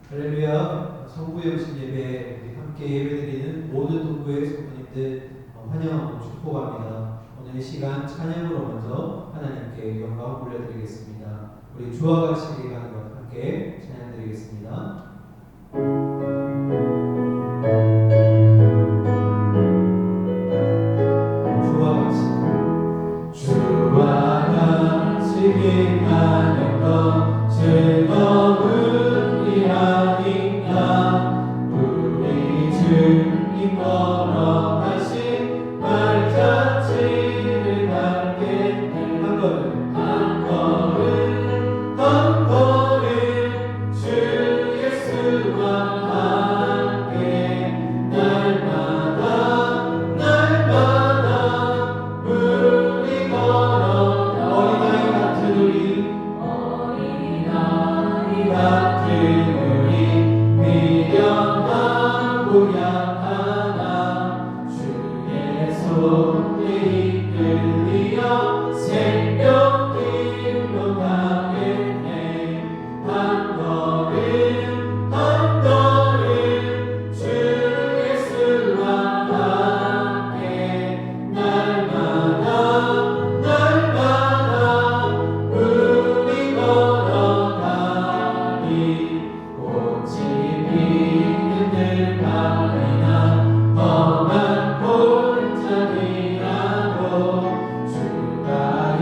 할렐루야. 성부영신 예배 우리 함께 예배드리는 모든 동부의 성도님들 환영하고 축복합니다. 오늘 이 시간 찬양으로 먼저 하나님께 영광 올려드리겠습니다. 우리 주와 같이 가는 것 함께 찬양드리겠습니다. 주와 같이 가는 것 즐거운 일 아닌가. 우리 주님 걸어가신 발자취를 밟겠네. 한 걸음 한 걸음 한 걸음 주 예수와 함께 날마다 날마다 우리 걸어가. 어린아이 같은 우리 어린아이 같은 우리 미련하고 약하나 주의 손에 이끌리어 생명길로 가겠네. 한 걸음 한 걸음 주 예수와 함께 날마다 날마다 우리 걸어가니. 오직 믿는 듯하리나 험한 골짜기라도 주가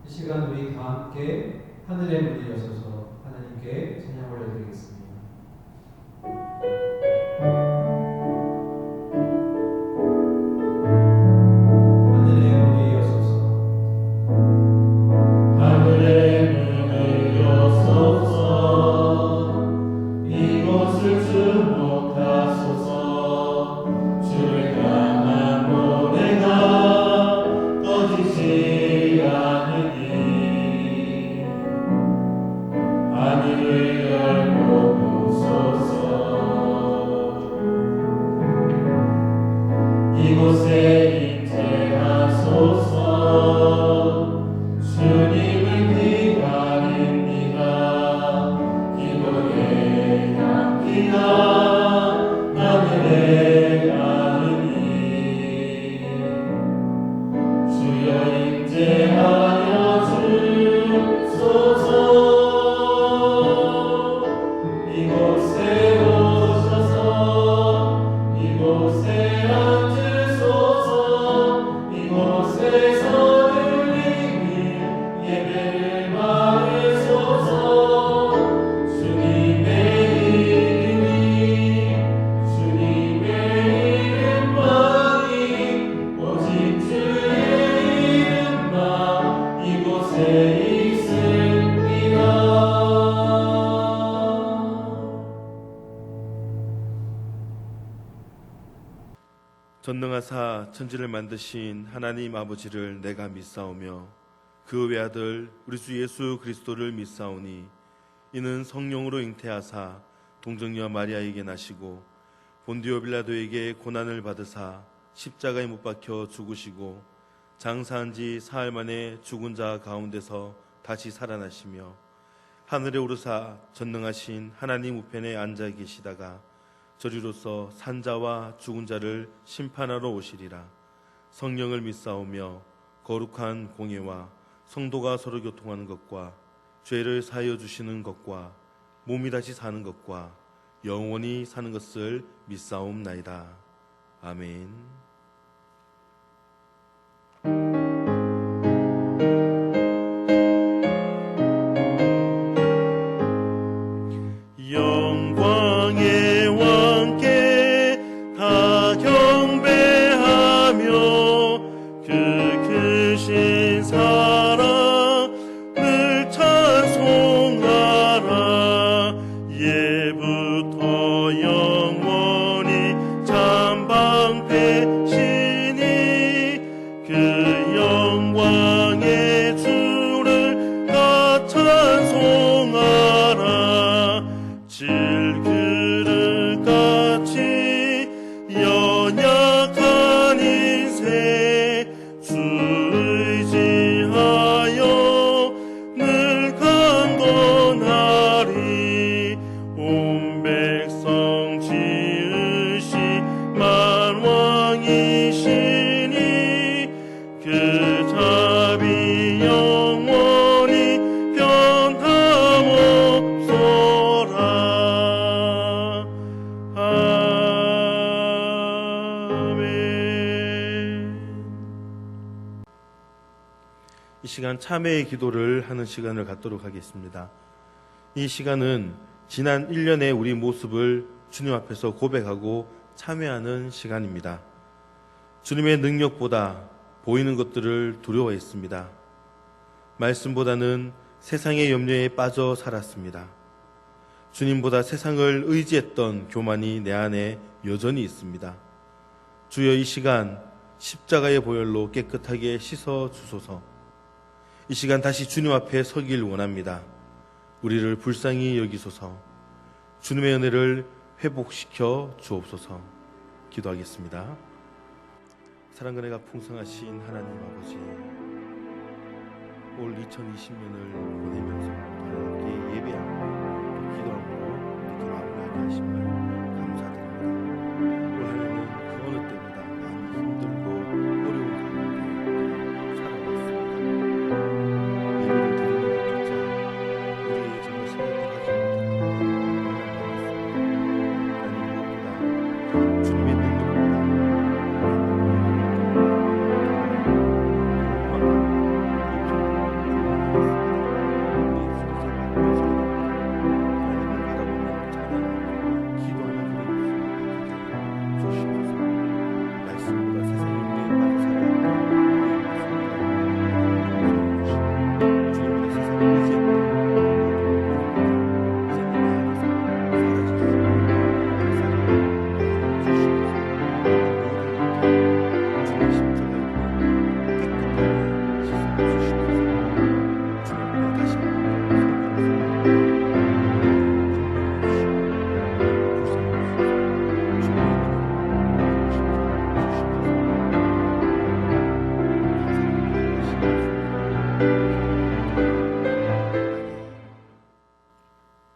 이 시간 우리 다 함께 하늘의 문을 여셔서 하나님께 찬양 올려드리겠습니다. 전능하사 천지를 만드신 하나님 아버지를 내가 믿사오며 그 외아들 우리 주 예수 그리스도를 믿사오니 이는 성령으로 잉태하사 동정녀 마리아에게 나시고 본디오 빌라도에게 고난을 받으사 십자가에 못 박혀 죽으시고 장사한 지 사흘 만에 죽은 자 가운데서 다시 살아나시며 하늘에 오르사 전능하신 하나님 우편에 앉아 계시다가 저리로서 산자와 죽은 자를 심판하러 오시리라. 성령을 믿사오며 거룩한 공예와 성도가 서로 교통하는 것과 죄를 사하여 주시는 것과 몸이 다시 사는 것과 영원히 사는 것을 믿사옵나이다. 아멘. 이 시간 참회의 기도를 하는 시간을 갖도록 하겠습니다. 이 시간은 지난 1년의 우리 모습을 주님 앞에서 고백하고 참회하는 시간입니다. 주님의 능력보다 보이는 것들을 두려워했습니다. 말씀보다는 세상의 염려에 빠져 살았습니다. 주님보다 세상을 의지했던 교만이 내 안에 여전히 있습니다. 주여, 이 시간 십자가의 보혈로 깨끗하게 씻어 주소서. 이 시간 다시 주님 앞에 서길 원합니다. 우리를 불쌍히 여기소서. 주님의 은혜를 회복시켜 주옵소서. 기도하겠습니다. 사랑과 은혜가 풍성하신 하나님 아버지, 올 2020년을 보내면서 하나님께 예배하고 기도함으로 이렇게 마무리하게 하심을 감사드립니다. 올 한해는 그 어느 때보다 많이 힘들고 어려운 가운데 살아왔습니다. 예배를 드리는 것조차 우리의 정말 생각하지 못했던 많았습니다. 하나님 무엇보다 주님의 능력보다 우리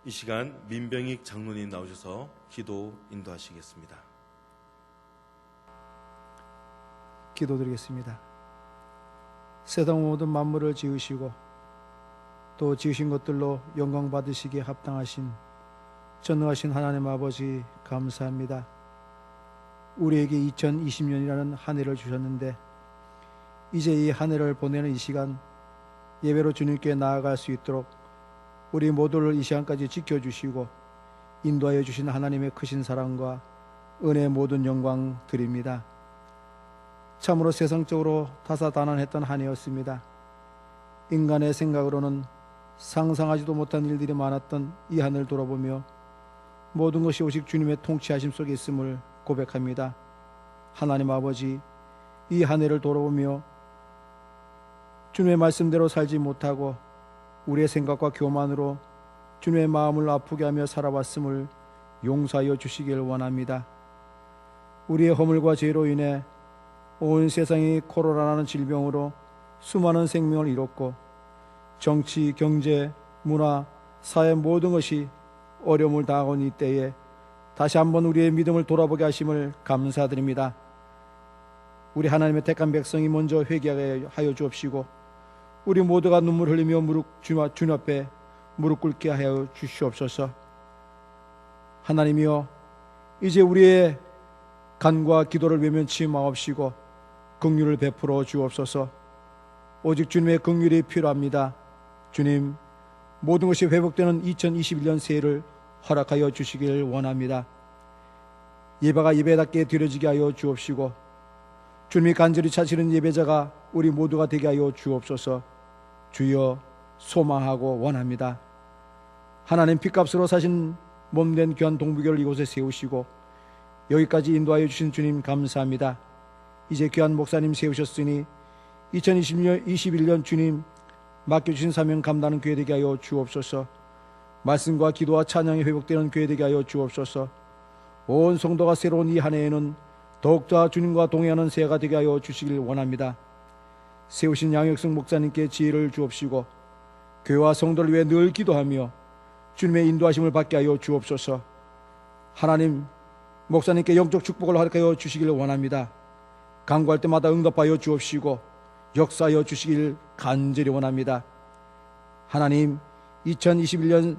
이 시간 민병익 장로님 나오셔서 기도 인도하시겠습니다. 기도드리겠습니다. 세상 모든 만물을 지으시고 또 지으신 것들로 영광 받으시기에 합당하신 전능하신 하나님 아버지 감사합니다. 우리에게 2020년이라는 한 해를 주셨는데 이제 이 한 해를 보내는 이 시간 예배로 주님께 나아갈 수 있도록 우리 모두를 이 시간까지 지켜주시고 인도하여 주신 하나님의 크신 사랑과 은혜의 모든 영광 드립니다. 참으로 세상적으로 다사다난했던 한 해였습니다. 인간의 생각으로는 상상하지도 못한 일들이 많았던 이 한 해를 돌아보며 모든 것이 오직 주님의 통치하심 속에 있음을 고백합니다. 하나님 아버지, 이 한 해를 돌아보며 주님의 말씀대로 살지 못하고 우리의 생각과 교만으로 주님의 마음을 아프게 하며 살아왔음을 용서하여 주시길 원합니다. 우리의 허물과 죄로 인해 온 세상이 코로나라는 질병으로 수많은 생명을 잃었고 정치, 경제, 문화, 사회 모든 것이 어려움을 당하고 있는 이때에 다시 한번 우리의 믿음을 돌아보게 하심을 감사드립니다. 우리 하나님의 택한 백성이 먼저 회개하게 하여 주옵시고 우리 모두가 눈물 흘리며 주님 앞에 무릎 꿇게 하여 주시옵소서. 하나님이여, 이제 우리의 간과 기도를 외면치 마옵시고 긍휼을 베풀어 주옵소서. 오직 주님의 긍휼이 필요합니다. 주님, 모든 것이 회복되는 2021년 새해를 허락하여 주시길 원합니다. 예배가 예배답게 드려지게 하여 주옵시고 주님이 간절히 찾으시는 예배자가 우리 모두가 되게 하여 주옵소서. 주여, 소망하고 원합니다. 하나님 핏값으로 사신 몸된 귀한 동부교를 이곳에 세우시고 여기까지 인도하여 주신 주님 감사합니다. 이제 귀한 목사님 세우셨으니 2021년 주님 맡겨주신 사명 감당하는 교회 되게 하여 주옵소서. 말씀과 기도와 찬양이 회복되는 교회 되게 하여 주옵소서. 온 성도가 새로운 이 한 해에는 더욱더 주님과 동행하는 새해가 되게 하여 주시길 원합니다. 세우신 양혁승 목사님께 지혜를 주옵시고 교회와 성도를 위해 늘 기도하며 주님의 인도하심을 받게 하여 주옵소서. 하나님, 목사님께 영적 축복을 허락하여 주시길 원합니다. 간구할 때마다 응답하여 주옵시고 역사하여 주시길 간절히 원합니다. 하나님, 2021년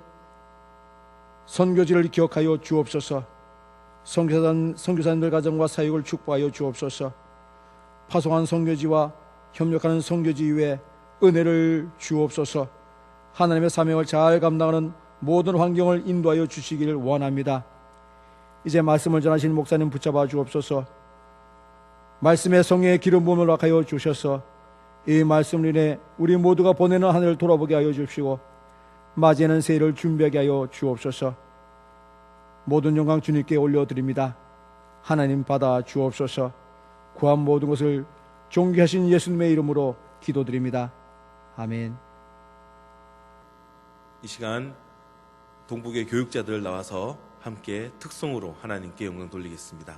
선교지를 기억하여 주옵소서. 선교사님들 가정과 사역을 축복하여 주옵소서. 파송한 선교지와 협력하는 선교지 위에 은혜를 주옵소서. 하나님의 사명을 잘 감당하는 모든 환경을 인도하여 주시기를 원합니다. 이제 말씀을 전하신 목사님 붙잡아 주옵소서. 말씀의 성령의 기름 부음을 허락하여 주셔서 이 말씀을 인해 우리 모두가 보내는 한 해를 돌아보게 하여 주시고 맞이하는 새해를 준비하게 하여 주옵소서. 모든 영광 주님께 올려드립니다. 하나님 받아 주옵소서. 구한 모든 것을 존귀하신 예수님의 이름으로 기도드립니다. 아멘. 이 시간 동북의 교육자들 나와서 함께 특송으로 하나님께 영광 돌리겠습니다.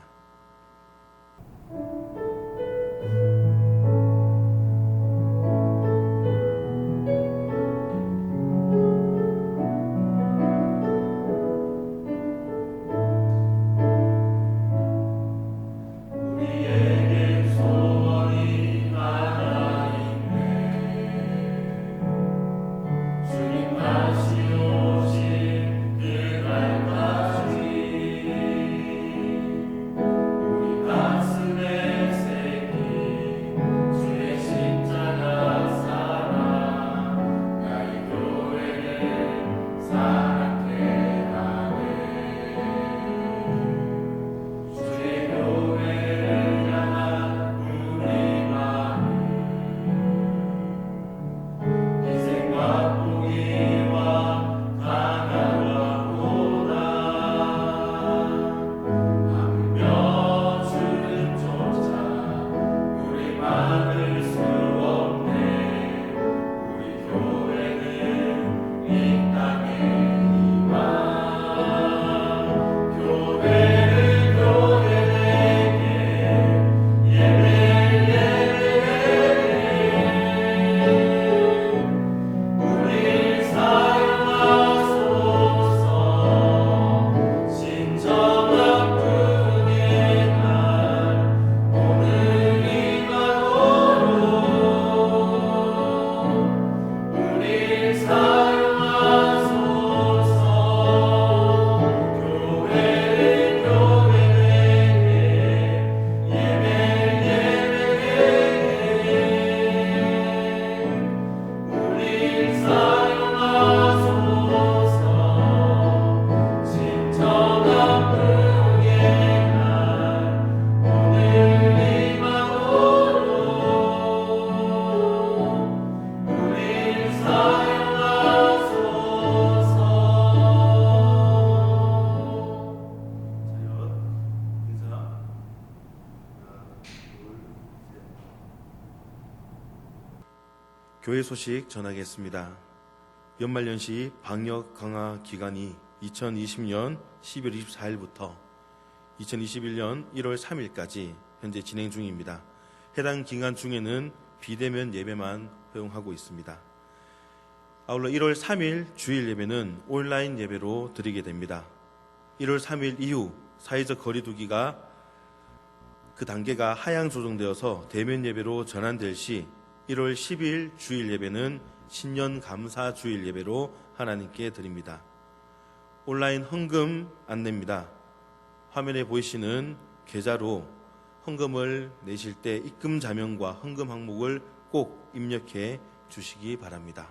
주님 다시 오실 그날까지 교회 소식 전하겠습니다. 연말연시 방역 강화 기간이 2020년 12월 24일부터 2021년 1월 3일까지 현재 진행 중입니다. 해당 기간 중에는 비대면 예배만 허용하고 있습니다. 아울러 1월 3일 주일 예배는 온라인 예배로 드리게 됩니다. 1월 3일 이후 사회적 거리두기가 그 단계가 하향 조정되어서 대면 예배로 전환될 시 1월 10일 주일 예배는 신년 감사 주일 예배로 하나님께 드립니다. 온라인 헌금 안내입니다. 화면에 보이시는 계좌로 헌금을 내실 때 입금 자명과 헌금 항목을 꼭 입력해 주시기 바랍니다.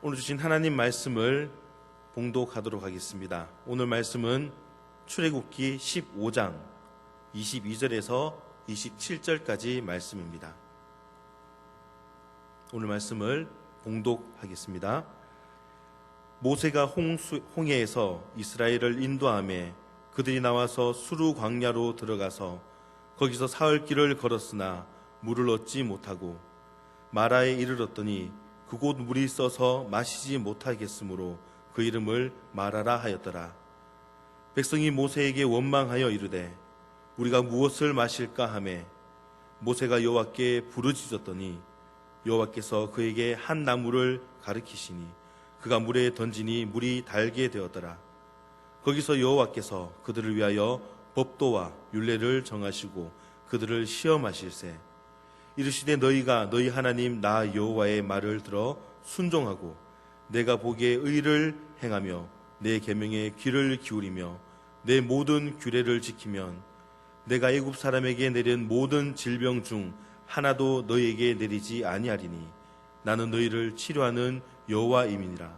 오늘 주신 하나님 말씀을 봉독하도록 하겠습니다. 오늘 말씀은 출애굽기 15장 22절에서 27절까지 말씀입니다. 오늘 말씀을 봉독하겠습니다. 모세가 홍해에서 이스라엘을 인도하며 그들이 나와서 수르 광야로 들어가서 거기서 사흘 길을 걸었으나 물을 얻지 못하고 마라에 이르렀더니 그곳 물이 써서 마시지 못하겠으므로 그 이름을 마라라 하였더라. 백성이 모세에게 원망하여 이르되 우리가 무엇을 마실까 하매 모세가 여호와께 부르짖었더니 여호와께서 그에게 한 나무를 가르치시니 그가 물에 던지니 물이 달게 되었더라. 거기서 여호와께서 그들을 위하여 법도와 율례를 정하시고 그들을 시험하실세 이르시되 너희가 너희 하나님 나 여호와의 말을 들어 순종하고 내가 보기에 의를 행하며 내 계명에 귀를 기울이며 내 모든 규례를 지키면 내가 애굽 사람에게 내린 모든 질병 중 하나도 너희에게 내리지 아니하리니 나는 너희를 치료하는 여호와임이니라.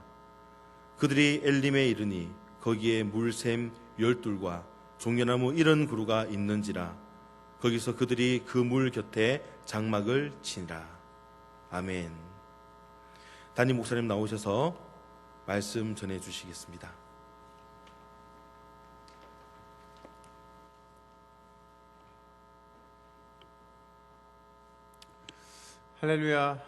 그들이 엘림에 이르니 거기에 물샘 12과 종려나무 70그루가 있는지라. 거기서 그들이 그 물 곁에 장막을 치니라. 아멘. 담임 목사님 나오셔서 말씀 전해 주시겠습니다. 할렐루야.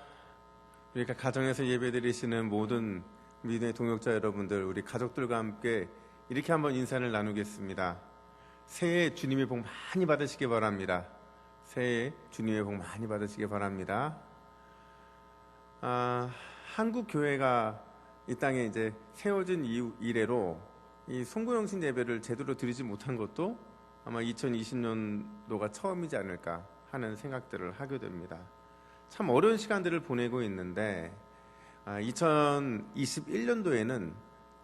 우리가 가정에서 예배드리시는 모든 믿음의 동역자 여러분들, 우리 가족들과 함께 이렇게 한번 인사를 나누겠습니다. 새해 주님의 복 많이 받으시기 바랍니다. 새해 주님의 복 많이 받으시기 바랍니다. 한국 교회가 이 땅에 이제 세워진 이래로 이 송구영신 예배를 제대로 드리지 못한 것도 아마 2020년도가 처음이지 않을까 하는 생각들을 하게 됩니다. 참 어려운 시간들을 보내고 있는데 2021년도에는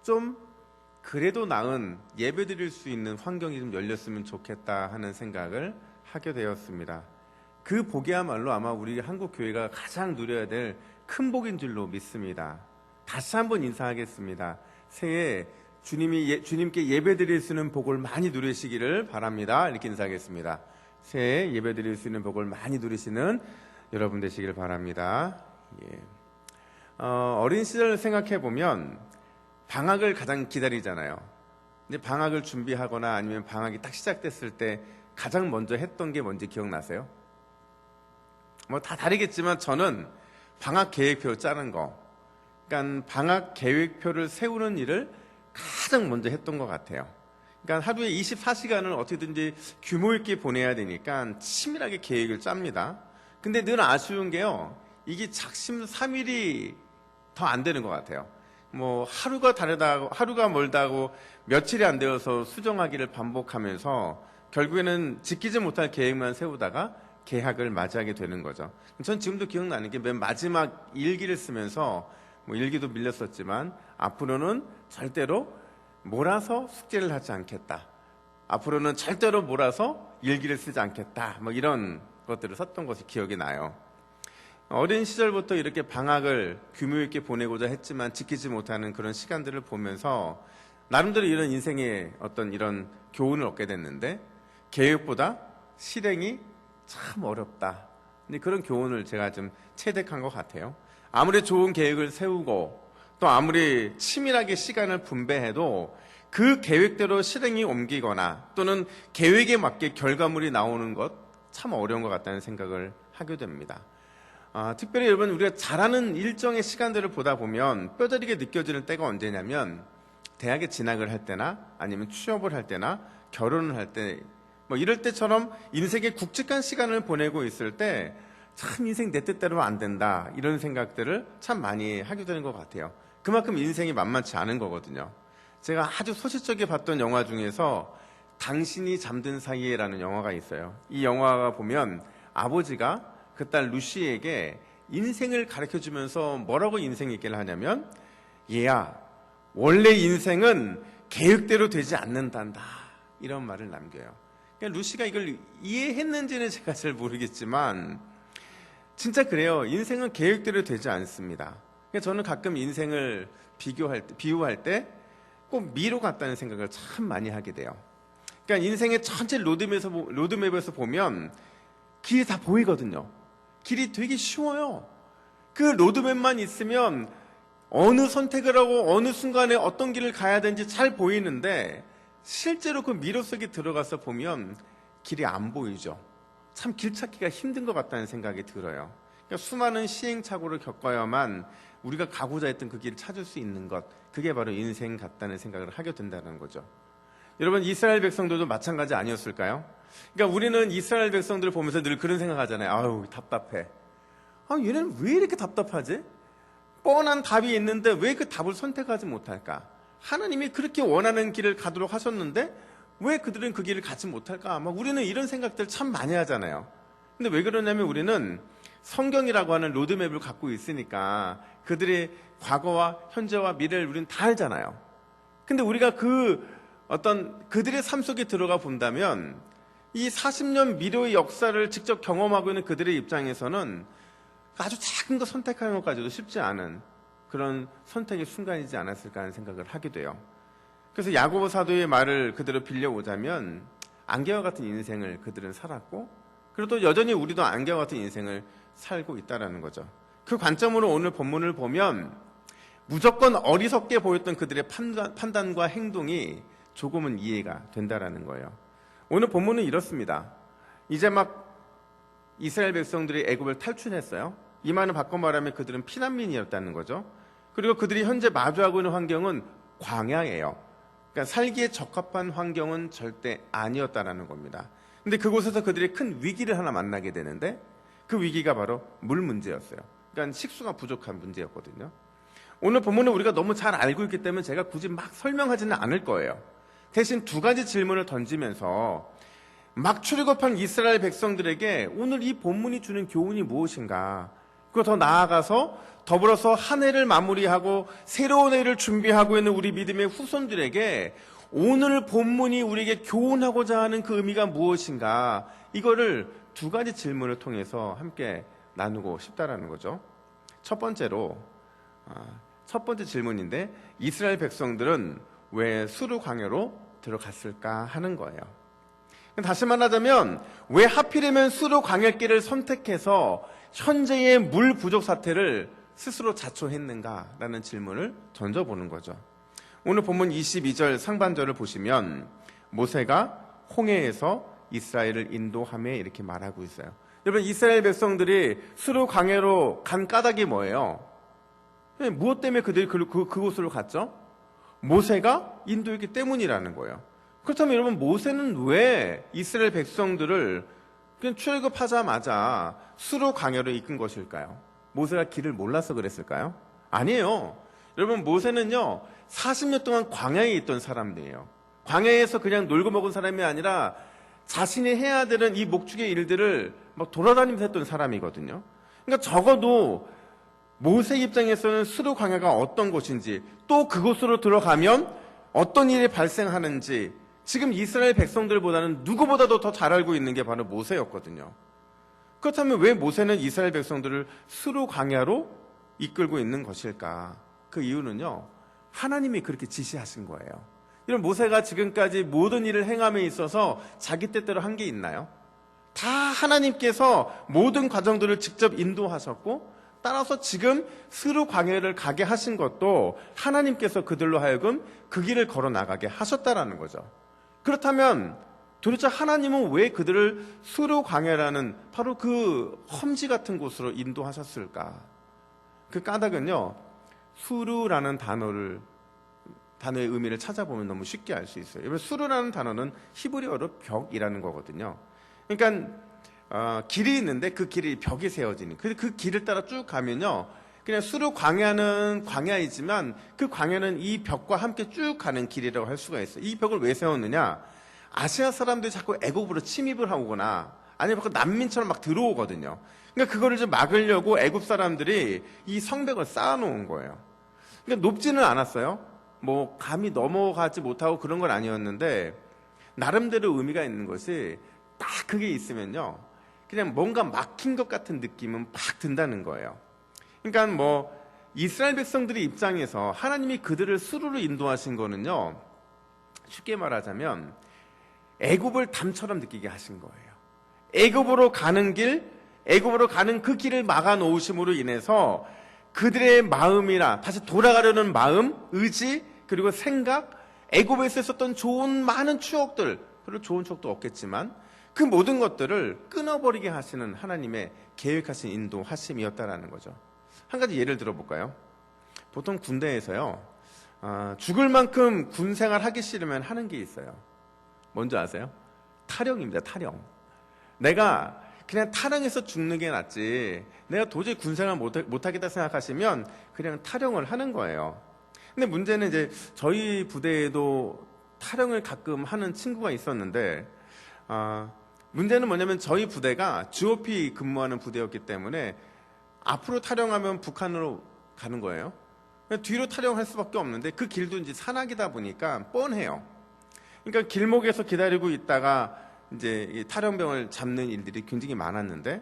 좀 그래도 나은 예배 드릴 수 있는 환경이 좀 열렸으면 좋겠다 하는 생각을 하게 되었습니다. 그 복이야말로 아마 우리 한국 교회가 가장 누려야 될 큰 복인 줄로 믿습니다. 다시 한번 인사하겠습니다. 새해 주님께 예배 드릴 수 있는 복을 많이 누리시기를 바랍니다. 이렇게 인사하겠습니다. 새해 예배 드릴 수 있는 복을 많이 누리시는 여러분 되시길 바랍니다. 예. 어린 시절 생각해 보면 방학을 가장 기다리잖아요. 근데 방학을 준비하거나 아니면 방학이 딱 시작됐을 때 가장 먼저 했던 게 뭔지 기억나세요? 뭐 다 다르겠지만 저는 방학 계획표 짜는 거, 그러니까 방학 계획표를 세우는 일을 가장 먼저 했던 것 같아요. 그러니까 하루에 24시간을 어떻게든지 규모 있게 보내야 되니까 치밀하게 계획을 짭니다. 근데 늘 아쉬운 게요, 이게 작심 3일이 더 안 되는 것 같아요. 뭐 하루가 다르다고, 하루가 멀다고 며칠이 안 되어서 수정하기를 반복하면서 결국에는 지키지 못할 계획만 세우다가 개학을 맞이하게 되는 거죠. 전 지금도 기억나는 게 맨 마지막 일기를 쓰면서, 뭐 일기도 밀렸었지만 앞으로는 절대로 몰아서 숙제를 하지 않겠다, 앞으로는 절대로 몰아서 일기를 쓰지 않겠다, 뭐 이런 것들을 썼던 것이 기억이 나요. 어린 시절부터 이렇게 방학을 규모 있게 보내고자 했지만 지키지 못하는 그런 시간들을 보면서 나름대로 이런 인생의 어떤 이런 교훈을 얻게 됐는데, 계획보다 실행이 참 어렵다. 근데 그런 교훈을 제가 좀 체득한 것 같아요. 아무리 좋은 계획을 세우고 또 아무리 치밀하게 시간을 분배해도 그 계획대로 실행이 옮기거나 또는 계획에 맞게 결과물이 나오는 것 참 어려운 것 같다는 생각을 하게 됩니다. 특별히 여러분 우리가 잘하는 일정의 시간들을 보다 보면 뼈저리게 느껴지는 때가 언제냐면 대학에 진학을 할 때나 아니면 취업을 할 때나 결혼을 할 때 뭐 이럴 때처럼 인생의 굵직한 시간을 보내고 있을 때 참 인생 내 뜻대로 안 된다 이런 생각들을 참 많이 하게 되는 것 같아요. 그만큼 인생이 만만치 않은 거거든요. 제가 아주 소시적에 봤던 영화 중에서 당신이 잠든 사이에라는 영화가 있어요. 이 영화가 보면 아버지가 그 딸 루시에게 인생을 가르쳐주면서 뭐라고 인생 얘기를 하냐면 얘야 원래 인생은 계획대로 되지 않는단다 이런 말을 남겨요. 그러니까 루시가 이걸 이해했는지는 제가 잘 모르겠지만 진짜 그래요. 인생은 계획대로 되지 않습니다. 그러니까 저는 가끔 인생을 비유할 때 꼭 미로 같다는 생각을 참 많이 하게 돼요. 그러니까 인생의 전체 로드맵에서 보면 길이 다 보이거든요. 길이 되게 쉬워요. 그 로드맵만 있으면 어느 선택을 하고 어느 순간에 어떤 길을 가야 되는지 잘 보이는데 실제로 그 미로 속에 들어가서 보면 길이 안 보이죠. 참 길 찾기가 힘든 것 같다는 생각이 들어요. 그러니까 수많은 시행착오를 겪어야만 우리가 가고자 했던 그 길을 찾을 수 있는 것, 그게 바로 인생 같다는 생각을 하게 된다는 거죠. 여러분 이스라엘 백성들도 마찬가지 아니었을까요? 그러니까 우리는 이스라엘 백성들을 보면서 늘 그런 생각하잖아요. 아유 답답해. 얘네는 왜 이렇게 답답하지? 뻔한 답이 있는데 왜 그 답을 선택하지 못할까? 하나님이 그렇게 원하는 길을 가도록 하셨는데 왜 그들은 그 길을 가지 못할까? 아마 우리는 이런 생각들 참 많이 하잖아요. 근데 왜 그러냐면 우리는 성경이라고 하는 로드맵을 갖고 있으니까 그들의 과거와 현재와 미래를 우리는 다 알잖아요. 근데 우리가 그들의 삶 속에 들어가 본다면 이 40년 미래의 역사를 직접 경험하고 있는 그들의 입장에서는 아주 작은 거 선택하는 것까지도 쉽지 않은 그런 선택의 순간이지 않았을까 하는 생각을 하게 돼요. 그래서 야고보 사도의 말을 그대로 빌려오자면 안개와 같은 인생을 그들은 살았고 그리고 또 여전히 우리도 안개와 같은 인생을 살고 있다는 거죠. 그 관점으로 오늘 본문을 보면 무조건 어리석게 보였던 그들의 판단과 행동이 조금은 이해가 된다는 거예요. 오늘 본문은 이렇습니다. 이제 막 이스라엘 백성들이 애굽을 탈출했어요. 이 말은 바꿔 말하면 그들은 피난민이었다는 거죠. 그리고 그들이 현재 마주하고 있는 환경은 광야예요. 그러니까 살기에 적합한 환경은 절대 아니었다는 겁니다. 근데 그곳에서 그들이 큰 위기를 하나 만나게 되는데 그 위기가 바로 물 문제였어요. 그러니까 식수가 부족한 문제였거든요. 오늘 본문을 우리가 너무 잘 알고 있기 때문에 제가 굳이 막 설명하지는 않을 거예요. 대신 두 가지 질문을 던지면서 막 출애굽한 이스라엘 백성들에게 오늘 이 본문이 주는 교훈이 무엇인가, 그리고 더 나아가서 더불어서 한 해를 마무리하고 새로운 해를 준비하고 있는 우리 믿음의 후손들에게 오늘 본문이 우리에게 교훈하고자 하는 그 의미가 무엇인가, 이거를 두 가지 질문을 통해서 함께 나누고 싶다라는 거죠. 첫 번째 질문인데 이스라엘 백성들은 왜 수르 광야로 들어갔을까 하는 거예요. 다시 말하자면 왜 하필이면 수르 광야길을 선택해서 현재의 물 부족 사태를 스스로 자초했는가라는 질문을 던져보는 거죠. 오늘 본문 22절 상반절을 보시면 모세가 홍해에서 이스라엘을 인도하며 이렇게 말하고 있어요. 여러분 이스라엘 백성들이 수르 광야로 간 까닭이 뭐예요? 무엇 때문에 그들이 그곳으로 갔죠? 모세가 인도했기 때문이라는 거예요. 그렇다면 여러분 모세는 왜 이스라엘 백성들을 그냥 출애굽하자마자 수르 광야로 이끈 것일까요? 모세가 길을 몰라서 그랬을까요? 아니에요. 여러분 모세는요 40년 동안 광야에 있던 사람들이에요. 광야에서 그냥 놀고 먹은 사람이 아니라 자신이 해야 되는 이 목축의 일들을 막 돌아다니면서 했던 사람이거든요. 그러니까 적어도 모세 입장에서는 수르 광야가 어떤 곳인지, 또 그곳으로 들어가면 어떤 일이 발생하는지 지금 이스라엘 백성들보다는 누구보다도 더 잘 알고 있는 게 바로 모세였거든요. 그렇다면 왜 모세는 이스라엘 백성들을 수르 광야로 이끌고 있는 것일까? 그 이유는요, 하나님이 그렇게 지시하신 거예요. 이런 모세가 지금까지 모든 일을 행함에 있어서 자기 뜻대로 한 게 있나요? 다 하나님께서 모든 과정들을 직접 인도하셨고, 따라서 지금 수르 광야를 가게 하신 것도 하나님께서 그들로 하여금 그 길을 걸어 나가게 하셨다라는 거죠. 그렇다면 도대체 하나님은 왜 그들을 수르 광야라는 바로 그 험지 같은 곳으로 인도하셨을까? 그 까닭은요, 수르라는 단어의 의미를 찾아보면 너무 쉽게 알 수 있어요. 여러분, 수르라는 단어는 히브리어로 벽이라는 거거든요. 그러니까 길이 있는데 그 길이 벽이 세워지는, 그 길을 따라 쭉 가면요, 그냥 수르 광야는 광야이지만 그 광야는 이 벽과 함께 쭉 가는 길이라고 할 수가 있어요. 이 벽을 왜 세웠느냐? 아시아 사람들이 자꾸 애굽으로 침입을 하거나 아니면 난민처럼 막 들어오거든요. 그러니까 그거를 좀 막으려고 애굽 사람들이 이 성벽을 쌓아놓은 거예요. 그러니까 높지는 않았어요. 뭐 감히 넘어가지 못하고 그런 건 아니었는데 나름대로 의미가 있는 것이 딱 그게 있으면요, 그냥 뭔가 막힌 것 같은 느낌은 팍 든다는 거예요. 그러니까 뭐 이스라엘 백성들의 입장에서 하나님이 그들을 수르로 인도하신 거는요, 쉽게 말하자면 애굽을 담처럼 느끼게 하신 거예요. 애굽으로 가는 그 길을 막아 놓으심으로 인해서 그들의 마음이나 다시 돌아가려는 마음, 의지, 그리고 생각, 애굽에서 있었던 좋은 많은 추억들, 별로 좋은 추억도 없겠지만 그 모든 것들을 끊어버리게 하시는 하나님의 계획하신 인도하심이었다라는 거죠. 한 가지 예를 들어볼까요? 보통 군대에서요, 죽을 만큼 군 생활 하기 싫으면 하는 게 있어요. 뭔지 아세요? 탈영입니다. 탈영. 내가 그냥 탈영해서 죽는 게 낫지, 내가 도저히 군생활 못하겠다 생각하시면 그냥 탈영을 하는 거예요. 근데 문제는 이제 저희 부대에도 탈영을 가끔 하는 친구가 있었는데, 문제는 뭐냐면 저희 부대가 GOP 근무하는 부대였기 때문에 앞으로 탈영하면 북한으로 가는 거예요. 뒤로 탈영할 수밖에 없는데 그 길도 이제 산악이다 보니까 뻔해요. 그러니까 길목에서 기다리고 있다가 이제 이 탈영병을 잡는 일들이 굉장히 많았는데,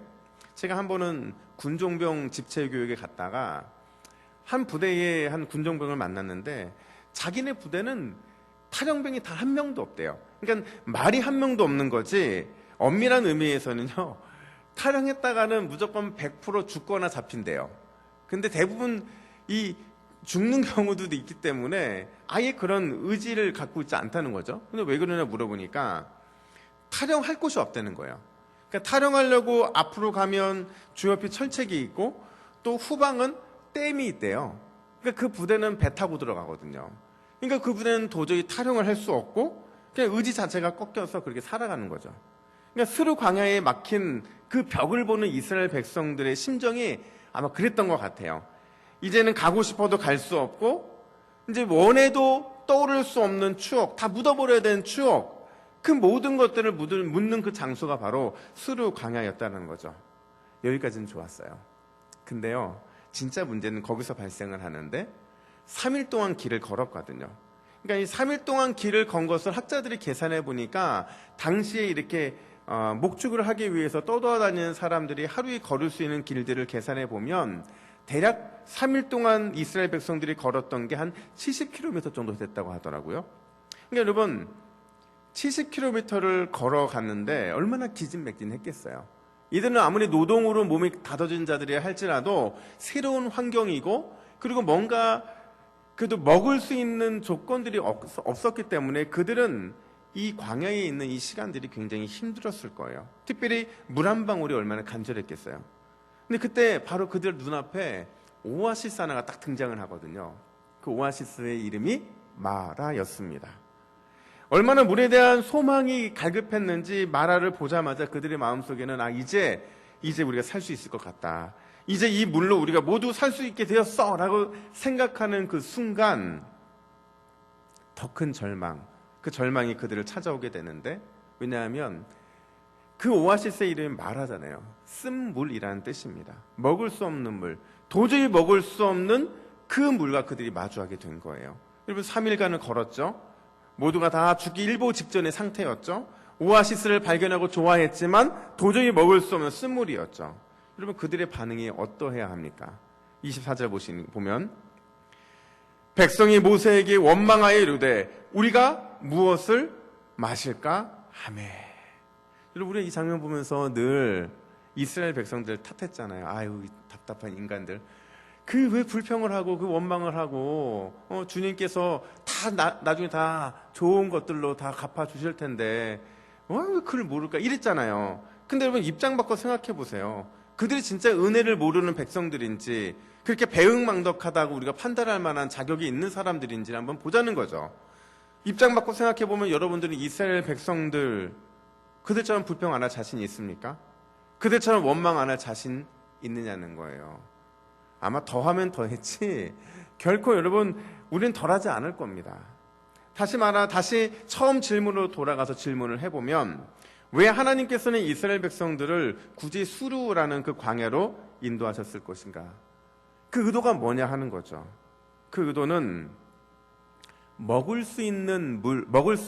제가 한 번은 군종병 집체 교육에 갔다가 한 부대의 한 군종병을 만났는데 자기네 부대는 탈영병이 단 한 명도 없대요. 그러니까 말이 한 명도 없는 거지, 엄밀한 의미에서는요, 탈영했다가는 무조건 100% 죽거나 잡힌대요. 근데 대부분 이 죽는 경우도 있기 때문에 아예 그런 의지를 갖고 있지 않다는 거죠. 근데 왜 그러냐 물어보니까 탈영할 곳이 없다는 거예요. 그러니까 탈영하려고 앞으로 가면 주 옆에 철책이 있고 또 후방은 댐이 있대요. 그러니까 그 부대는 배 타고 들어가거든요. 그러니까 그 부대는 도저히 탈영을 할 수 없고 그냥 의지 자체가 꺾여서 그렇게 살아가는 거죠. 그러니까 스루 광야에 막힌 그 벽을 보는 이스라엘 백성들의 심정이 아마 그랬던 것 같아요. 이제는 가고 싶어도 갈 수 없고, 이제 원해도 떠오를 수 없는 추억, 다 묻어버려야 되는 추억, 그 모든 것들을 묻는 그 장소가 바로 스루 광야였다는 거죠. 여기까지는 좋았어요. 근데요, 진짜 문제는 거기서 발생을 하는데 3일 동안 길을 걸었거든요. 그러니까 이 3일 동안 길을 건 것을 학자들이 계산해 보니까 당시에 이렇게 목축을 하기 위해서 떠돌아다니는 사람들이 하루에 걸을 수 있는 길들을 계산해 보면 대략 3일 동안 이스라엘 백성들이 걸었던 게 한 70km 정도 됐다고 하더라고요. 그러니까 여러분, 70km를 걸어갔는데 얼마나 기진맥진했겠어요. 이들은 아무리 노동으로 몸이 다져진 자들이라 할지라도 새로운 환경이고, 그리고 뭔가 그래도 먹을 수 있는 조건들이 없었기 때문에 그들은 이 광야에 있는 이 시간들이 굉장히 힘들었을 거예요. 특별히 물 한 방울이 얼마나 간절했겠어요. 근데 그때 바로 그들 눈앞에 오아시스 하나가 딱 등장을 하거든요. 그 오아시스의 이름이 마라였습니다. 얼마나 물에 대한 소망이 갈급했는지 마라를 보자마자 그들의 마음속에는 이제 우리가 살 수 있을 것 같다, 이제 이 물로 우리가 모두 살 수 있게 되었어 라고 생각하는 그 순간 더 큰 절망, 그 절망이 그들을 찾아오게 되는데, 왜냐하면 그 오아시스의 이름이 마라잖아요. 쓴물이라는 뜻입니다. 먹을 수 없는 물, 도저히 먹을 수 없는 그 물과 그들이 마주하게 된 거예요. 여러분, 3일간을 걸었죠. 모두가 다 죽기 일보 직전의 상태였죠. 오아시스를 발견하고 좋아했지만 도저히 먹을 수 없는 쓴물이었죠. 여러분, 그들의 반응이 어떠해야 합니까? 24절 보면 백성이 모세에게 원망하여 이르되 우리가 무엇을 마실까 하매. 여러분, 우리 이 장면 보면서 늘 이스라엘 백성들 탓했잖아요. 아유, 답답한 인간들. 그 왜 불평을 하고 그 원망을 하고, 주님께서 다 나중에 다 좋은 것들로 다 갚아주실 텐데 왜 그를 모를까 이랬잖아요. 근데 여러분 입장 바꿔 생각해 보세요. 그들이 진짜 은혜를 모르는 백성들인지 그렇게 배응망덕하다고 우리가 판단할 만한 자격이 있는 사람들인지를 한번 보자는 거죠. 입장 바꿔 생각해 보면 여러분들은 이스라엘 백성들 그들처럼 불평 안 할 자신이 있습니까? 그들처럼 원망 안 할 자신 있느냐는 거예요. 아마 더하면 더했지 결코 여러분 우리는 덜하지 않을 겁니다. 다시 처음 질문으로 돌아가서 질문을 해보면 왜 하나님께서는 이스라엘 백성들을 굳이 수르라는 그 광야로 인도하셨을 것인가? 그 의도가 뭐냐 하는 거죠. 그 의도는 먹을 수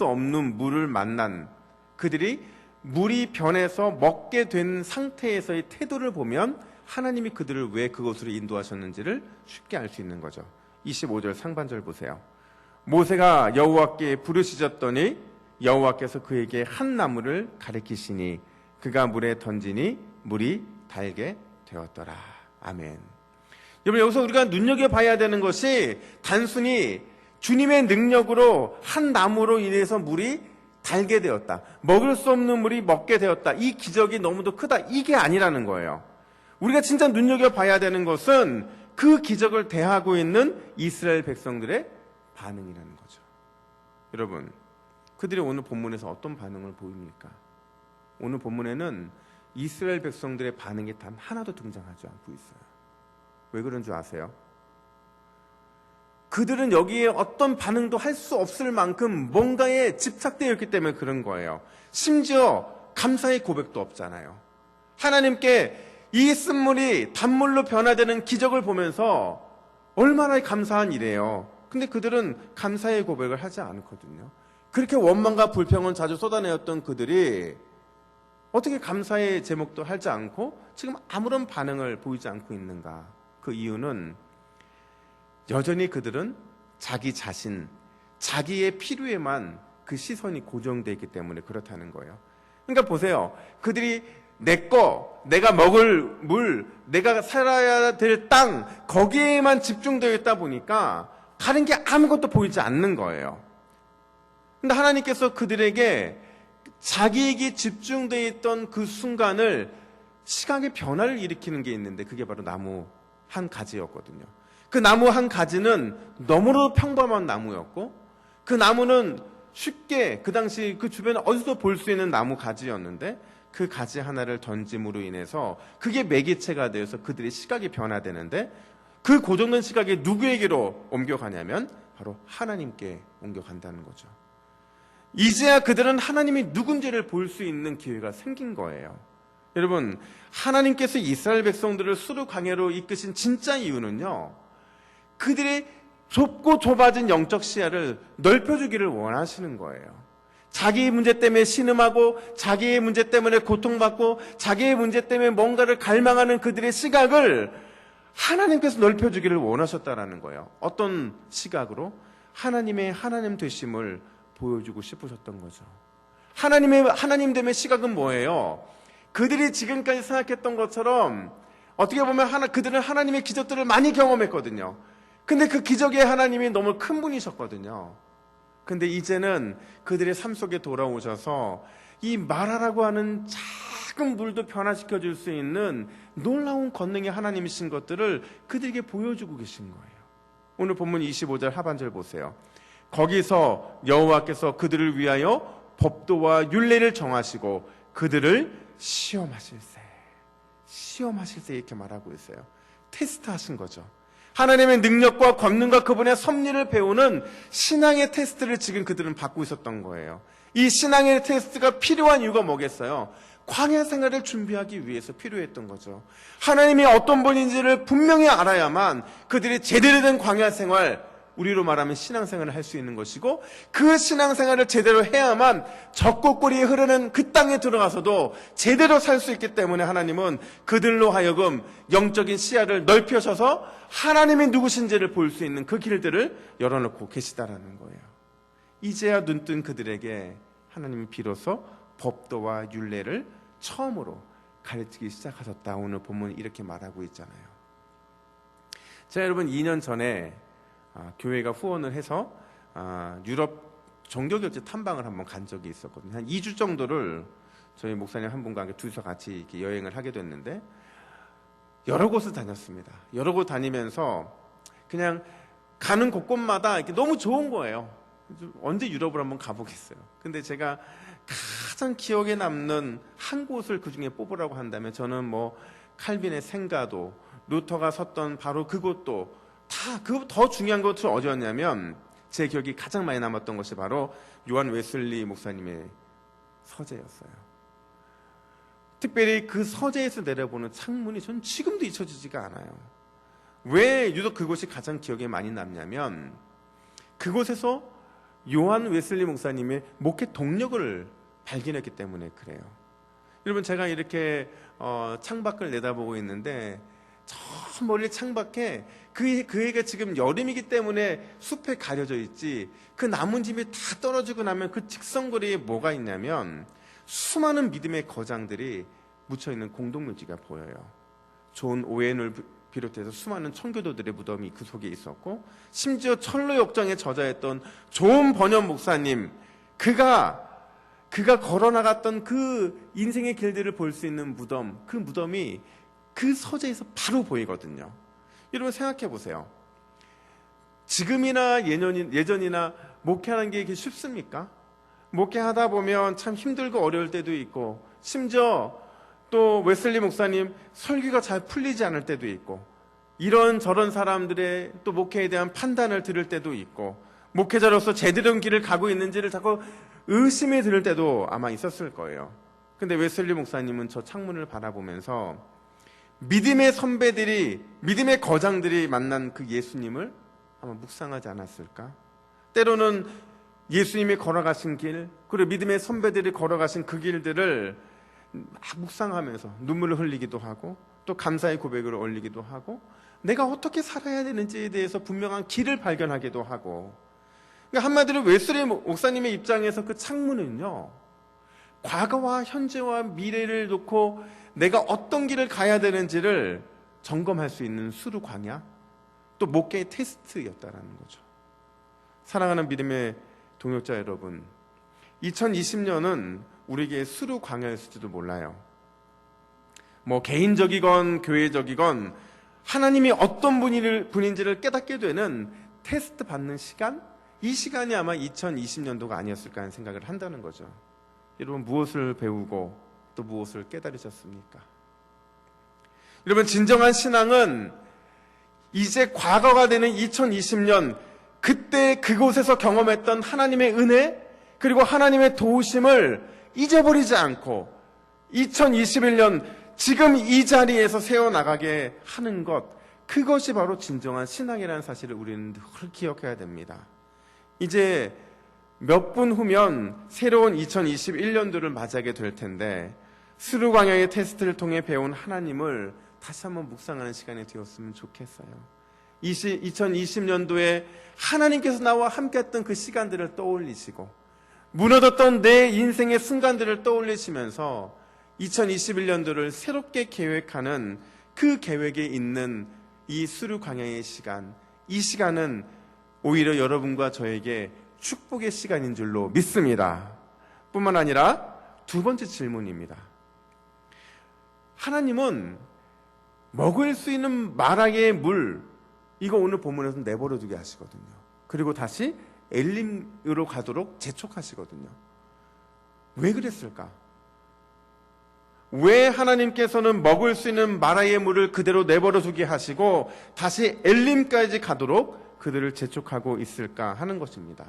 없는 물을 만난 그들이 물이 변해서 먹게 된 상태에서의 태도를 보면 하나님이 그들을 왜 그곳으로 인도하셨는지를 쉽게 알 수 있는 거죠. 25절 상반절 보세요. 모세가 여호와께 부르짖었더니 여호와께서 그에게 한 나무를 가리키시니 그가 물에 던지니 물이 달게 되었더라. 아멘. 여러분 여기서 우리가 눈여겨봐야 되는 것이 단순히 주님의 능력으로 한 나무로 인해서 물이 달게 되었다. 먹을 수 없는 물이 먹게 되었다. 이 기적이 너무도 크다. 이게 아니라는 거예요. 우리가 진짜 눈여겨봐야 되는 것은 그 기적을 대하고 있는 이스라엘 백성들의 반응이라는 거죠. 여러분 그들이 오늘 본문에서 어떤 반응을 보입니까? 오늘 본문에는 이스라엘 백성들의 반응이 단 하나도 등장하지 않고 있어요. 왜 그런 줄 아세요? 그들은 여기에 어떤 반응도 할 수 없을 만큼 뭔가에 집착되어 있기 때문에 그런 거예요. 심지어 감사의 고백도 없잖아요. 하나님께 이 쓴물이 단물로 변화되는 기적을 보면서 얼마나 감사한 일이에요. 근데 그들은 감사의 고백을 하지 않거든요. 그렇게 원망과 불평을 자주 쏟아내었던 그들이 어떻게 감사의 제목도 하지 않고 지금 아무런 반응을 보이지 않고 있는가? 그 이유는 여전히 그들은 자기 자신, 자기의 필요에만 그 시선이 고정되어 있기 때문에 그렇다는 거예요. 그러니까 보세요. 그들이 내가 먹을 물, 내가 살아야 될 땅, 거기에만 집중되어 있다 보니까 다른 게 아무것도 보이지 않는 거예요. 근데 하나님께서 그들에게 자기에게 집중되어 있던 그 순간을 시각의 변화를 일으키는 게 있는데 그게 바로 나무 한 가지였거든요. 그 나무 한 가지는 너무도 평범한 나무였고 그 나무는 쉽게 그 당시 그 주변에 어디서 볼 수 있는 나무 가지였는데 그 가지 하나를 던짐으로 인해서 그게 매개체가 되어서 그들의 시각이 변화되는데 그 고정된 시각이 누구에게로 옮겨가냐면 바로 하나님께 옮겨간다는 거죠. 이제야 그들은 하나님이 누군지를 볼 수 있는 기회가 생긴 거예요. 여러분 하나님께서 이스라엘 백성들을 수르 광야로 이끄신 진짜 이유는요, 그들의 좁고 좁아진 영적 시야를 넓혀주기를 원하시는 거예요. 자기의 문제 때문에 신음하고 자기의 문제 때문에 고통받고 자기의 문제 때문에 뭔가를 갈망하는 그들의 시각을 하나님께서 넓혀주기를 원하셨다라는 거예요. 어떤 시각으로? 하나님의 하나님 되심을 보여주고 싶으셨던 거죠. 하나님 됨의 시각은 뭐예요? 그들이 지금까지 생각했던 것처럼 어떻게 보면 그들은 하나님의 기적들을 많이 경험했거든요. 근데 그 기적의 하나님이 너무 큰 분이셨거든요. 근데 이제는 그들의 삶 속에 돌아오셔서 이 마라라고 하는 작은 물도 변화시켜 줄 수 있는 놀라운 권능의 하나님이신 것들을 그들에게 보여주고 계신 거예요. 오늘 본문 25절 하반절 보세요. 거기서 여호와께서 그들을 위하여 법도와 율례를 정하시고 그들을 시험하실세 이렇게 말하고 있어요. 테스트하신 거죠. 하나님의 능력과 권능과 그분의 섭리를 배우는 신앙의 테스트를 지금 그들은 받고 있었던 거예요. 이 신앙의 테스트가 필요한 이유가 뭐겠어요? 광야 생활을 준비하기 위해서 필요했던 거죠. 하나님이 어떤 분인지를 분명히 알아야만 그들이 제대로 된 광야 생활, 우리로 말하면 신앙생활을 할 수 있는 것이고, 그 신앙생활을 제대로 해야만 적곡골이 흐르는 그 땅에 들어가서도 제대로 살 수 있기 때문에 하나님은 그들로 하여금 영적인 시야를 넓혀셔서 하나님이 누구신지를 볼 수 있는 그 길들을 열어놓고 계시다라는 거예요. 이제야 눈뜬 그들에게 하나님이 비로소 법도와 율례를 처음으로 가르치기 시작하셨다. 오늘 본문은 이렇게 말하고 있잖아요. 자, 여러분 2년 전에 교회가 후원을 해서 유럽 종교교제 탐방을 한번 간 적이 있었거든요. 한 2주 정도를 저희 목사님 한 분과 함께 둘이서 같이 이렇게 여행을 하게 됐는데 여러 곳을 다녔습니다. 여러 곳 다니면서 그냥 가는 곳곳마다 이렇게 너무 좋은 거예요. 언제 유럽을 한번 가보겠어요. 근데 제가 가장 기억에 남는 한 곳을 그 중에 뽑으라고 한다면 저는 뭐 칼빈의 생가도, 루터가 섰던 바로 그곳도 다, 그 더 중요한 것은 어디였냐면 제 기억이 가장 많이 남았던 것이 바로 요한 웨슬리 목사님의 서재였어요. 특별히 그 서재에서 내려보는 창문이 전 지금도 잊혀지지가 않아요. 왜 유독 그곳이 가장 기억에 많이 남냐면 그곳에서 요한 웨슬리 목사님의 목회 동력을 발견했기 때문에 그래요. 여러분, 제가 이렇게 창밖을 내다보고 있는데 저 멀리 창밖에 그에게 지금 여름이기 때문에 숲에 가려져 있지, 그 나뭇잎이 다 떨어지고 나면 그 직선거리에 뭐가 있냐면 수많은 믿음의 거장들이 묻혀있는 공동묘지가 보여요. 존 오웬을 비롯해서 수많은 청교도들의 무덤이 그 속에 있었고, 심지어 철로역정에 저자했던 존 번연 목사님, 그가 걸어나갔던 그 인생의 길들을 볼 수 있는 무덤, 그 무덤이 그 서재에서 바로 보이거든요. 여러분 생각해 보세요. 지금이나 예전이나 목회하는 게 이렇게 쉽습니까? 목회하다 보면 참 힘들고 어려울 때도 있고, 심지어 또 웨슬리 목사님 설교가 잘 풀리지 않을 때도 있고, 이런 저런 사람들의 또 목회에 대한 판단을 들을 때도 있고, 목회자로서 제대로 된 길을 가고 있는지를 자꾸 의심이 들 때도 아마 있었을 거예요. 근데 웨슬리 목사님은 저 창문을 바라보면서 믿음의 선배들이, 믿음의 거장들이 만난 그 예수님을 아마 묵상하지 않았을까? 때로는 예수님이 걸어가신 길, 그리고 믿음의 선배들이 걸어가신 그 길들을 막 묵상하면서 눈물을 흘리기도 하고, 또 감사의 고백을 올리기도 하고, 내가 어떻게 살아야 되는지에 대해서 분명한 길을 발견하기도 하고. 그러니까 한마디로 웨슬리 목사님의 입장에서 그 창문은요, 과거와 현재와 미래를 놓고 내가 어떤 길을 가야 되는지를 점검할 수 있는 수루 광야, 또 목회의 테스트였다라는 거죠. 사랑하는 믿음의 동역자 여러분, 2020년은 우리에게 수루 광야였을지도 몰라요. 뭐 개인적이건 교회적이건 하나님이 어떤 분인지를 깨닫게 되는 테스트 받는 시간, 이 시간이 아마 2020년도가 아니었을까 하는 생각을 한다는 거죠. 여러분, 무엇을 배우고 또 무엇을 깨달으셨습니까? 여러분, 진정한 신앙은 이제 과거가 되는 2020년, 그때 그곳에서 경험했던 하나님의 은혜, 그리고 하나님의 도우심을 잊어버리지 않고 2021년 지금 이 자리에서 세워나가게 하는 것, 그것이 바로 진정한 신앙이라는 사실을 우리는 늘 기억해야 됩니다. 이제 몇 분 후면 새로운 2021년도를 맞이하게 될 텐데, 수루 광야의 테스트를 통해 배운 하나님을 다시 한번 묵상하는 시간이 되었으면 좋겠어요. 2020년도에 하나님께서 나와 함께했던 그 시간들을 떠올리시고, 무너졌던 내 인생의 순간들을 떠올리시면서 2021년도를 새롭게 계획하는 그 계획에 있는 이 수루 광야의 시간, 이 시간은 오히려 여러분과 저에게 축복의 시간인 줄로 믿습니다. 뿐만 아니라 두 번째 질문입니다. 하나님은 먹을 수 있는 마라의 물, 이거 오늘 본문에서 내버려 두게 하시거든요. 그리고 다시 엘림으로 가도록 재촉하시거든요. 왜 그랬을까? 왜 하나님께서는 먹을 수 있는 마라의 물을 그대로 내버려 두게 하시고 다시 엘림까지 가도록 그들을 재촉하고 있을까 하는 것입니다.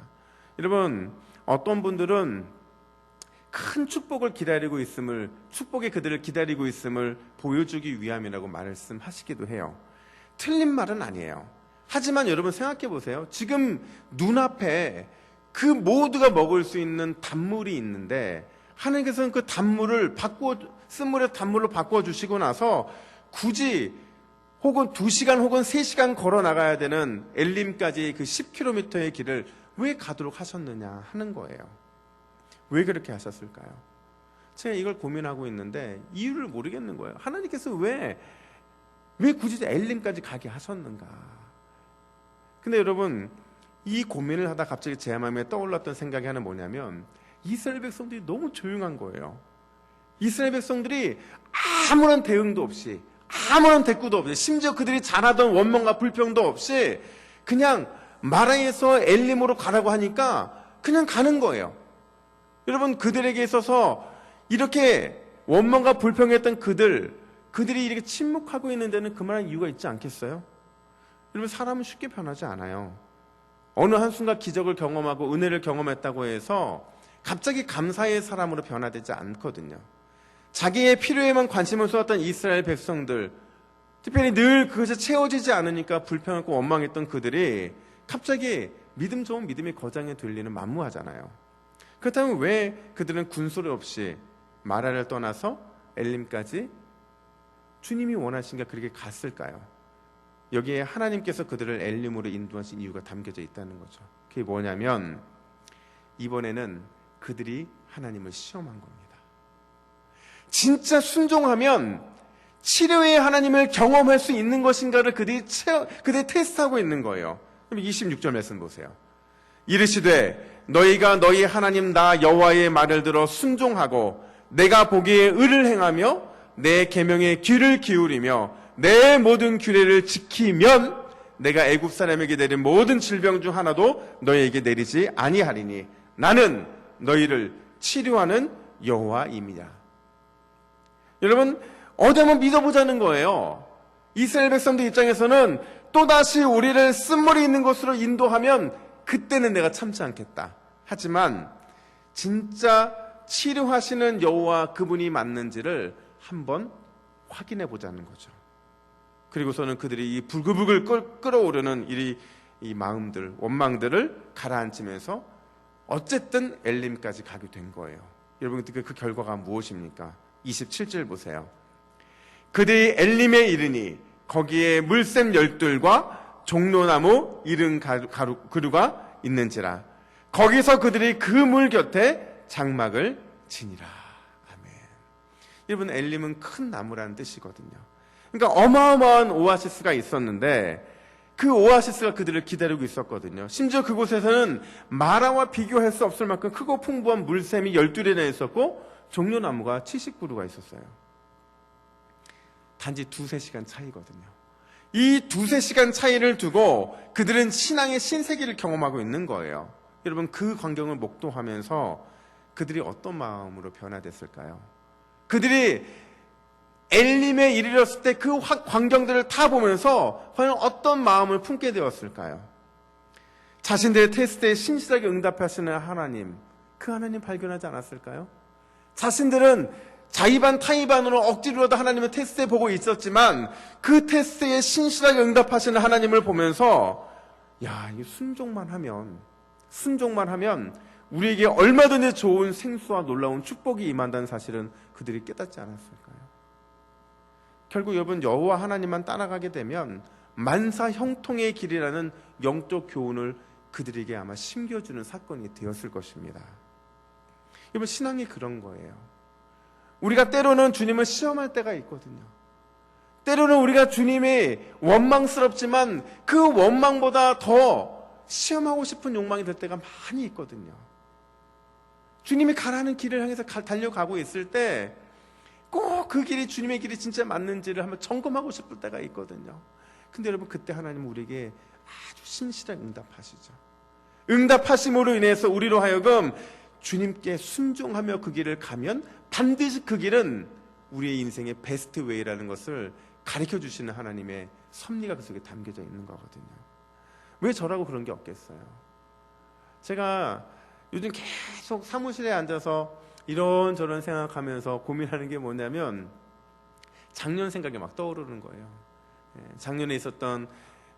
여러분, 어떤 분들은 큰 축복을 기다리고 있음을, 축복이 그들을 기다리고 있음을 보여주기 위함이라고 말씀하시기도 해요. 틀린 말은 아니에요. 하지만 여러분 생각해 보세요. 지금 눈앞에 그 모두가 먹을 수 있는 단물이 있는데 하나님께서는 그 단물을 쓴물의 단물로 바꿔주시고 나서 굳이 혹은 2시간 혹은 3시간 걸어 나가야 되는 엘림까지 그 10km의 길을 왜 가도록 하셨느냐 하는 거예요. 왜 그렇게 하셨을까요? 제가 이걸 고민하고 있는데 이유를 모르겠는 거예요. 하나님께서 왜 굳이 엘림까지 가게 하셨는가? 근데 여러분, 이 고민을 하다 갑자기 제 마음에 떠올랐던 생각이 하나 뭐냐면 이스라엘 백성들이 너무 조용한 거예요. 이스라엘 백성들이 아무런 대응도 없이 아무런 대꾸도 없이 심지어 그들이 잘하던 원망과 불평도 없이 그냥 마라에서 엘림으로 가라고 하니까 그냥 가는 거예요. 여러분 그들에게 있어서 이렇게 원망과 불평했던 그들이 이렇게 침묵하고 있는 데는 그만한 이유가 있지 않겠어요? 여러분 사람은 쉽게 변하지 않아요. 어느 한순간 기적을 경험하고 은혜를 경험했다고 해서 갑자기 감사의 사람으로 변화되지 않거든요. 자기의 필요에만 관심을 쏟았던 이스라엘 백성들, 특별히 늘 그것이 채워지지 않으니까 불평하고 원망했던 그들이 갑자기 믿음 좋은 믿음이 거장에 될 리는 만무하잖아요. 그렇다면 왜 그들은 군소리 없이 마라를 떠나서 엘림까지 주님이 원하신가 그렇게 갔을까요? 여기에 하나님께서 그들을 엘림으로 인도하신 이유가 담겨져 있다는 거죠. 그게 뭐냐면 이번에는 그들이 하나님을 시험한 겁니다. 진짜 순종하면 치료의 하나님을 경험할 수 있는 것인가를 그들이 테스트하고 있는 거예요. 그럼 26절 말씀 보세요. 이르시되 너희가 너희 하나님 나 여호와의 말을 들어 순종하고 내가 보기에 의를 행하며 내 계명에 귀를 기울이며 내 모든 규례를 지키면 내가 애굽 사람에게 내린 모든 질병 중 하나도 너희에게 내리지 아니하리니 나는 너희를 치료하는 여호와임이라. 여러분 어디 한번 믿어보자는 거예요. 이스라엘 백성들 입장에서는 또다시 우리를 쓴물이 있는 곳으로 인도하면 그때는 내가 참지 않겠다. 하지만 진짜 치료하시는 여호와 그분이 맞는지를 한번 확인해 보자는 거죠. 그리고서는 그들이 이 부글부글 끓어오르는 이 마음들, 원망들을 가라앉히면서 어쨌든 엘림까지 가게 된 거예요. 여러분 그 결과가 무엇입니까? 27절 보세요. 그들이 엘림에 이르니 거기에 물샘 열둘과 종로나무 이른 그루가 있는지라. 거기서 그들이 그 물 곁에 장막을 지니라. 아멘. 여러분 엘림은 큰 나무라는 뜻이거든요. 그러니까 어마어마한 오아시스가 있었는데 그 오아시스가 그들을 기다리고 있었거든요. 심지어 그곳에서는 마라와 비교할 수 없을 만큼 크고 풍부한 물샘이 12이나 있었고 종려나무가 70그루가 있었어요. 단지 2-3시간 차이거든요. 이 2-3시간 차이를 두고 그들은 신앙의 신세계를 경험하고 있는 거예요. 여러분 그 광경을 목도하면서 그들이 어떤 마음으로 변화됐을까요? 그들이 엘림에 이르렀을 때 그 광경들을 다 보면서 과연 어떤 마음을 품게 되었을까요? 자신들의 테스트에 신실하게 응답하시는 하나님, 그 하나님 발견하지 않았을까요? 자신들은 자의반 타의반으로 억지로라도 하나님의 테스트에 보고 있었지만 그 테스트에 신실하게 응답하시는 하나님을 보면서 야, 이 순종만 하면 우리에게 얼마든지 좋은 생수와 놀라운 축복이 임한다는 사실은 그들이 깨닫지 않았을까요? 결국 여러분 여호와 하나님만 따라가게 되면 만사 형통의 길이라는 영적 교훈을 그들에게 아마 심겨주는 사건이 되었을 것입니다. 여러분 신앙이 그런 거예요. 우리가 때로는 주님을 시험할 때가 있거든요. 때로는 우리가 주님이 원망스럽지만 그 원망보다 더 시험하고 싶은 욕망이 될 때가 많이 있거든요. 주님이 가라는 길을 향해서 달려가고 있을 때 꼭 그 길이 주님의 길이 진짜 맞는지를 한번 점검하고 싶을 때가 있거든요. 근데 여러분 그때 하나님은 우리에게 아주 신실하게 응답하시죠. 응답하심으로 인해서 우리로 하여금 주님께 순종하며 그 길을 가면 반드시 그 길은 우리의 인생의 베스트 웨이라는 것을 가르쳐 주시는 하나님의 섭리가 그 속에 담겨져 있는 거거든요. 왜 저라고 그런 게 없겠어요? 제가 요즘 계속 사무실에 앉아서 이런저런 생각하면서 고민하는 게 뭐냐면 작년 생각이 막 떠오르는 거예요. 작년에 있었던,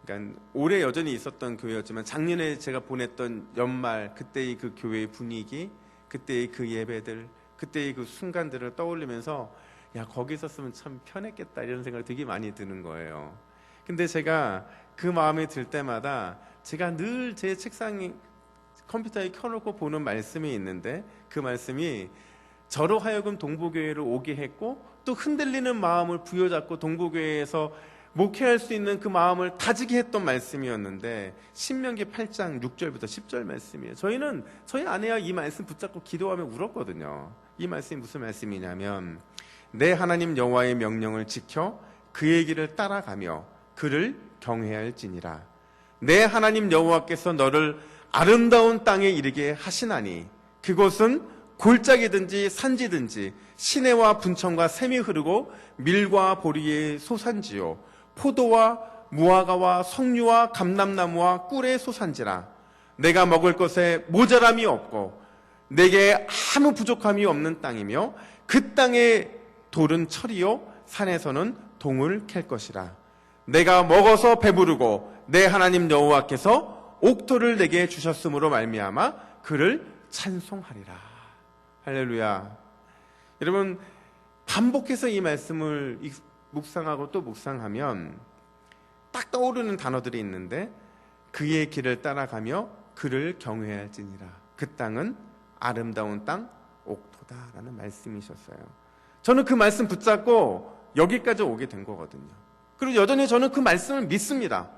그러니까 올해 여전히 있었던 교회였지만 작년에 제가 보냈던 연말 그때의 그 교회의 분위기, 그때의 그 예배들, 그때의 그 순간들을 떠올리면서 야 거기 있었으면 참 편했겠다 이런 생각이 되게 많이 드는 거예요. 근데 제가 그 마음이 들 때마다 제가 늘 제 책상에 컴퓨터에 켜놓고 보는 말씀이 있는데 그 말씀이 저로 하여금 동부교회를 오게 했고 또 흔들리는 마음을 부여잡고 동부교회에서 목회할 수 있는 그 마음을 다지게 했던 말씀이었는데 신명기 8장 6절부터 10절 말씀이에요. 저희는 저희 아내와 이 말씀 붙잡고 기도하며 울었거든요. 이 말씀이 무슨 말씀이냐면 내 하나님 여호와의 명령을 지켜 그의 길을 따라가며 그를 경외할지니라. 내 하나님 여호와께서 너를 아름다운 땅에 이르게 하시나니 그곳은 골짜기든지 산지든지 시내와 분천과 샘이 흐르고 밀과 보리의 소산지요 포도와 무화과와 석류와 감람나무와 꿀의 소산지라. 내가 먹을 것에 모자람이 없고 내게 아무 부족함이 없는 땅이며 그 땅의 돌은 철이요 산에서는 동을 캘 것이라. 내가 먹어서 배부르고 내 하나님 여호와께서 옥토를 내게 주셨으므로 말미암아 그를 찬송하리라. 할렐루야. 여러분, 반복해서 이 말씀을 묵상하고 또 묵상하면 딱 떠오르는 단어들이 있는데 그의 길을 따라가며 그를 경외할지니라. 그 땅은 아름다운 땅 옥토다라는 말씀이셨어요. 저는 그 말씀 붙잡고 여기까지 오게 된 거거든요. 그리고 여전히 저는 그 말씀을 믿습니다.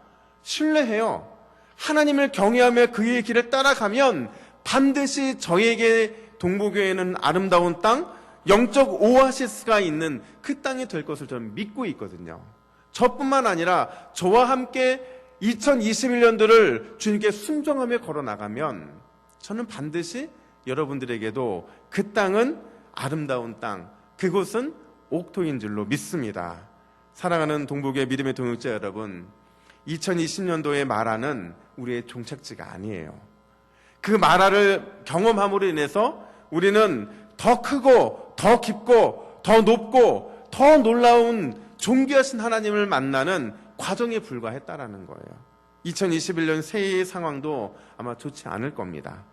신뢰해요. 하나님을 경외하며 그의 길을 따라가면 반드시 저에게 동부교회는 아름다운 땅, 영적 오아시스가 있는 그 땅이 될 것을 저는 믿고 있거든요. 저뿐만 아니라 저와 함께 2021년도를 주님께 순종하며 걸어나가면 저는 반드시 여러분들에게도 그 땅은 아름다운 땅, 그곳은 옥토인 줄로 믿습니다. 사랑하는 동부교회 믿음의 동역자 여러분, 2020년도의 마라는 우리의 종착지가 아니에요. 그 마라를 경험함으로 인해서 우리는 더 크고 더 깊고 더 높고 더 놀라운 존귀하신 하나님을 만나는 과정에 불과했다라는 거예요. 2021년 새해의 상황도 아마 좋지 않을 겁니다.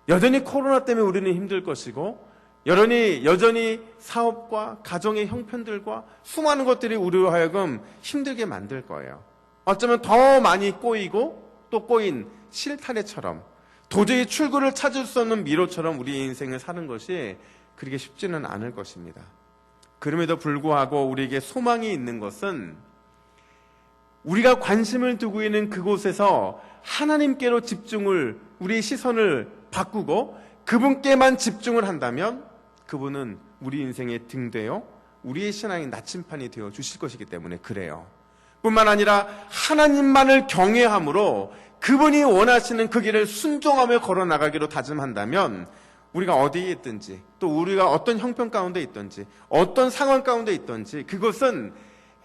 여전히 코로나 때문에 우리는 힘들 것이고 여전히 사업과 가정의 형편들과 수많은 것들이 우리로 하여금 힘들게 만들 거예요. 어쩌면 더 많이 꼬이고 또 꼬인 실타래처럼 도저히 출구를 찾을 수 없는 미로처럼 우리의 인생을 사는 것이 그렇게 쉽지는 않을 것입니다. 그럼에도 불구하고 우리에게 소망이 있는 것은 우리가 관심을 두고 있는 그곳에서 하나님께로 우리의 시선을 바꾸고 그분께만 집중을 한다면 그분은 우리 인생의 등대요 우리의 신앙의 나침판이 되어 주실 것이기 때문에 그래요. 뿐만 아니라 하나님만을 경외함으로 그분이 원하시는 그 길을 순종하며 걸어나가기로 다짐한다면 우리가 어디에 있든지 또 우리가 어떤 형편 가운데 있든지 어떤 상황 가운데 있든지 그것은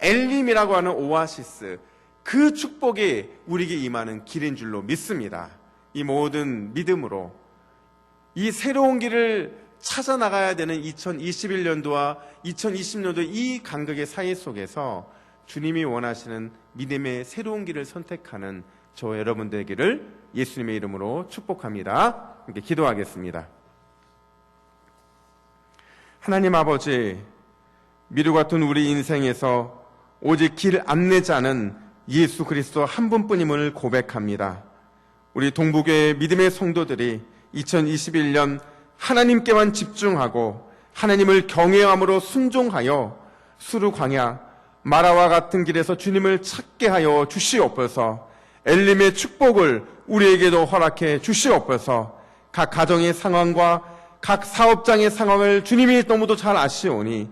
엘림이라고 하는 오아시스, 그 축복이 우리에게 임하는 길인 줄로 믿습니다. 이 모든 믿음으로 이 새로운 길을 찾아 나가야 되는 2021년도와 2020년도 이 간극의 사이 속에서 주님이 원하시는 믿음의 새로운 길을 선택하는 저 여러분들에게를 예수님의 이름으로 축복합니다. 이렇게 기도하겠습니다. 하나님 아버지, 미루 같은 우리 인생에서 오직 길 안내자는 예수 그리스도 한 분뿐임을 고백합니다. 우리 동부교회 믿음의 성도들이 2021년 하나님께만 집중하고 하나님을 경외함으로 순종하여 수르 광야 마라와 같은 길에서 주님을 찾게 하여 주시옵소서. 엘림의 축복을 우리에게도 허락해 주시옵소서. 각 가정의 상황과 각 사업장의 상황을 주님이 너무도 잘 아시오니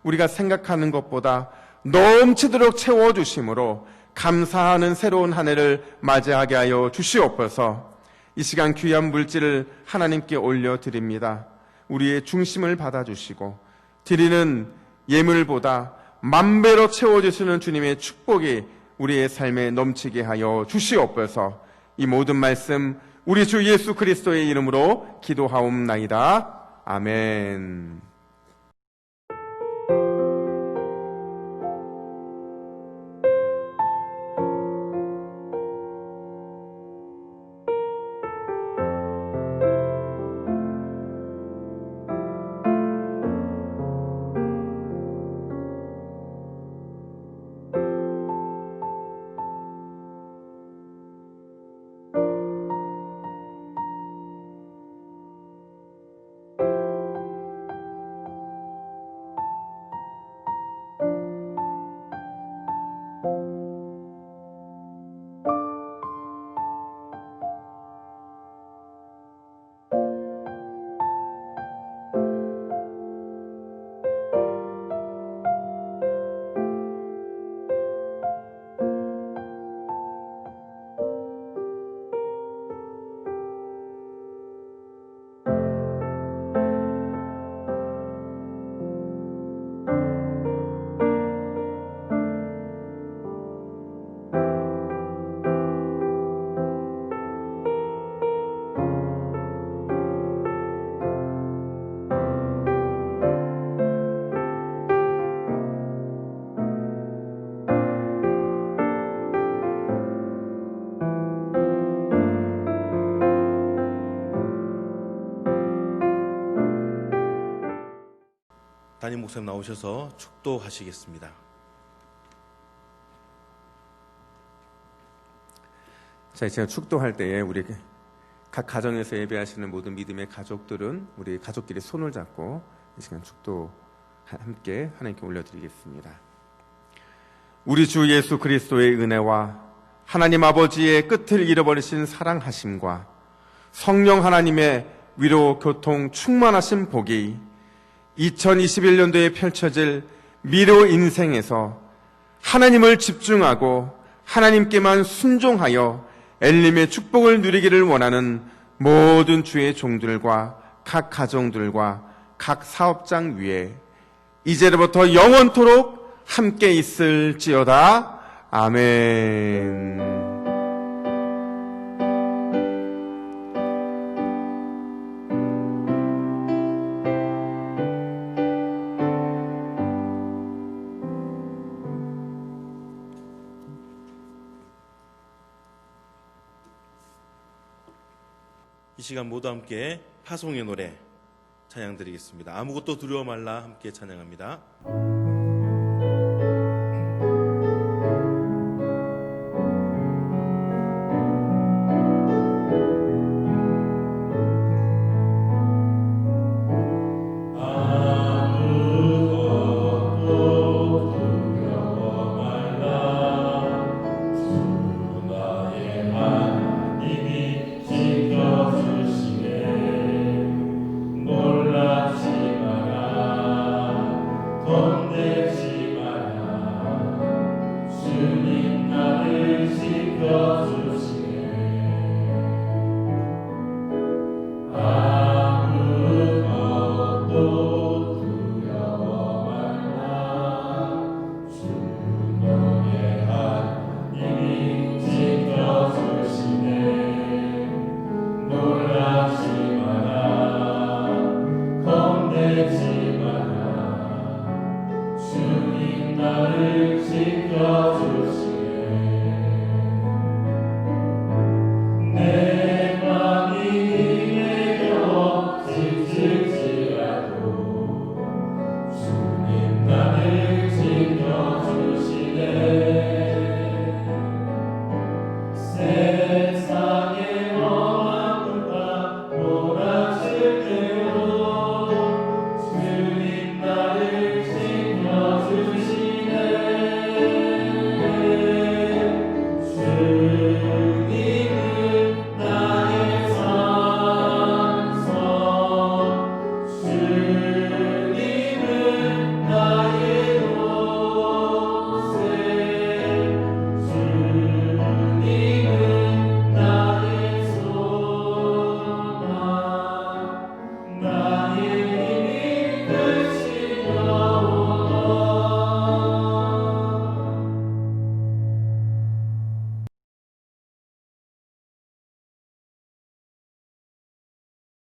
우리가 생각하는 것보다 넘치도록 채워주심으로 감사하는 새로운 한 해를 맞이하게 하여 주시옵소서. 이 시간 귀한 물질을 하나님께 올려드립니다. 우리의 중심을 받아주시고 드리는 예물보다 만배로 채워주시는 주님의 축복이 우리의 삶에 넘치게 하여 주시옵소서. 이 모든 말씀 우리 주 예수 그리스도의 이름으로 기도하옵나이다. 아멘. 목사님 나오셔서 축도하시겠습니다. 자, 제가 축도할 때에 우리 각 가정에서 예배하시는 모든 믿음의 가족들은 우리 가족끼리 손을 잡고 이 시간 축도 함께 하나님께 올려드리겠습니다. 우리 주 예수 그리스도의 은혜와 하나님 아버지의 끝을 잃어버리신 사랑하심과 성령 하나님의 위로 교통 충만하신 복이 2021년도에 펼쳐질 미래 인생에서 하나님을 집중하고 하나님께만 순종하여 엘림의 축복을 누리기를 원하는 모든 주의 종들과 각 가정들과 각 사업장 위에 이제로부터 영원토록 함께 있을지어다. 아멘. 이 시간 모두 함께 파송의 노래 찬양 드리겠습니다. 아무것도 두려워 말라 함께 찬양합니다.